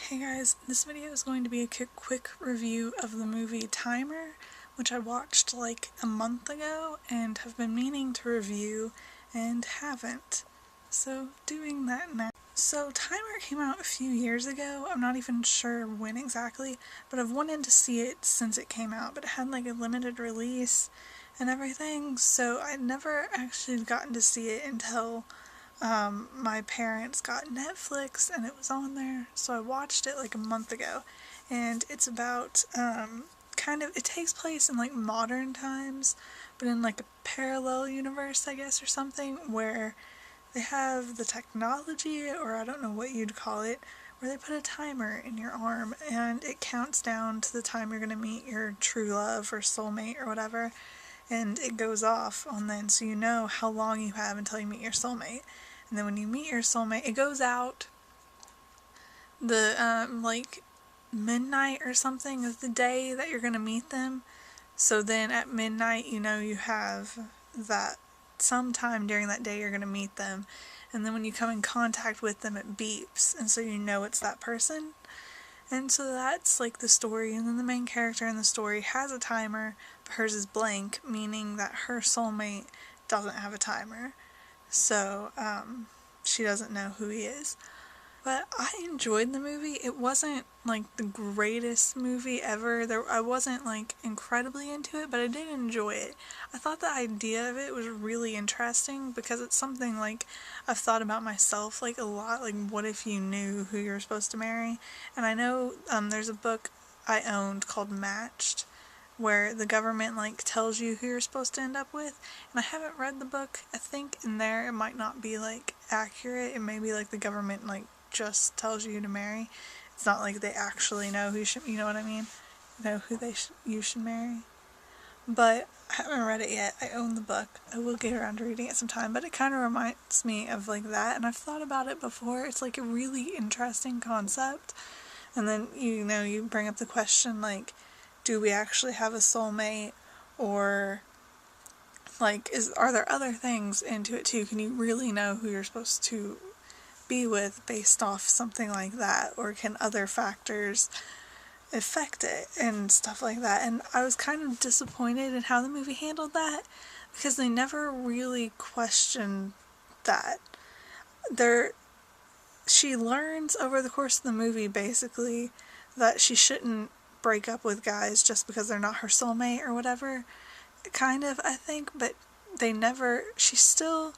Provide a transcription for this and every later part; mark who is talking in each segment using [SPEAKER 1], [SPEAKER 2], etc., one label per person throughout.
[SPEAKER 1] Hey guys, this video is going to be a quick review of the movie TiMER, which I watched like a month ago and have been meaning to review and haven't. So doing that now. So TiMER came out a few years ago. I'm not even sure when exactly, but I've wanted to see it since it came out, but it had like a limited release and everything, so I'd never actually gotten to see it until my parents got Netflix and it was on there, so I watched it like a month ago. And it's about it takes place in like modern times, but in like a parallel universe, I guess, or something, where they have the technology, or I don't know what you'd call it, where they put a timer in your arm and it counts down to the time you're gonna meet your true love or soulmate or whatever, and it goes off on then, so you know how long you have until you meet your soulmate. And then when you meet your soulmate, it goes out the like midnight or something is the day that you're gonna meet them. So then at midnight, you know you have that sometime during that day you're gonna meet them, and then when you come in contact with them, it beeps, and so you know it's that person. And so that's like the story, and then the main character in the story has a timer, but hers is blank, meaning that her soulmate doesn't have a timer. So, she doesn't know who he is. But I enjoyed the movie. It wasn't like the greatest movie ever. I wasn't like incredibly into it, but I did enjoy it. I thought the idea of it was really interesting because it's something like I've thought about myself like a lot. Like, what if you knew who you're supposed to marry? And I know there's a book I owned called Matched, where the government like tells you who you're supposed to end up with, and I haven't read the book. I think in there it might not be like accurate. It may be like the government like just tells you who to marry. It's not like they actually know who you know what I mean? Know who you should marry. But I haven't read it yet. I own the book. I will get around to reading it sometime, but it kind of reminds me of like that, and I've thought about it before. It's like a really interesting concept. And then you bring up the question like, do we actually have a soulmate, or like are there other things into it too? Can you really know who you're supposed to be with based off something like that, or can other factors affect it and stuff like that? And I was kind of disappointed in how the movie handled that, because they never really questioned that. She learns over the course of the movie basically that she shouldn't break up with guys just because they're not her soulmate or whatever, kind of, I think, but she still,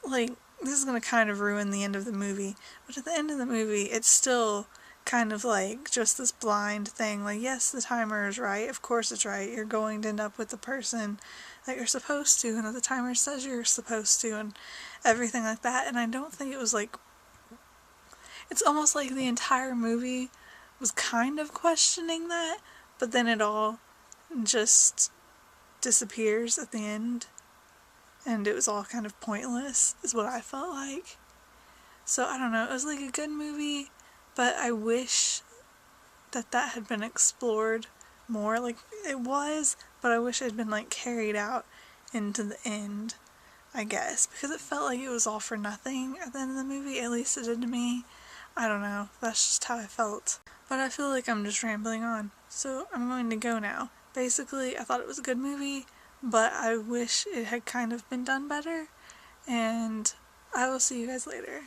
[SPEAKER 1] like, this is going to kind of ruin the end of the movie, but at the end of the movie, it's still kind of like just this blind thing, like, yes, the timer is right, of course it's right, you're going to end up with the person that you're supposed to, and that the timer says you're supposed to, and everything like that. And I don't think it was like, it's almost like the entire movie was kind of questioning that, but then it all just disappears at the end, and it was all kind of pointless, is what I felt like. So I don't know, it was like a good movie, but I wish that had been explored more. Like, it was, but I wish it had been like carried out into the end, I guess, because it felt like it was all for nothing at the end of the movie. At least it did to me. I don't know, that's just how I felt. But I feel like I'm just rambling on, so I'm going to go now. Basically, I thought it was a good movie, but I wish it had kind of been done better, and I will see you guys later.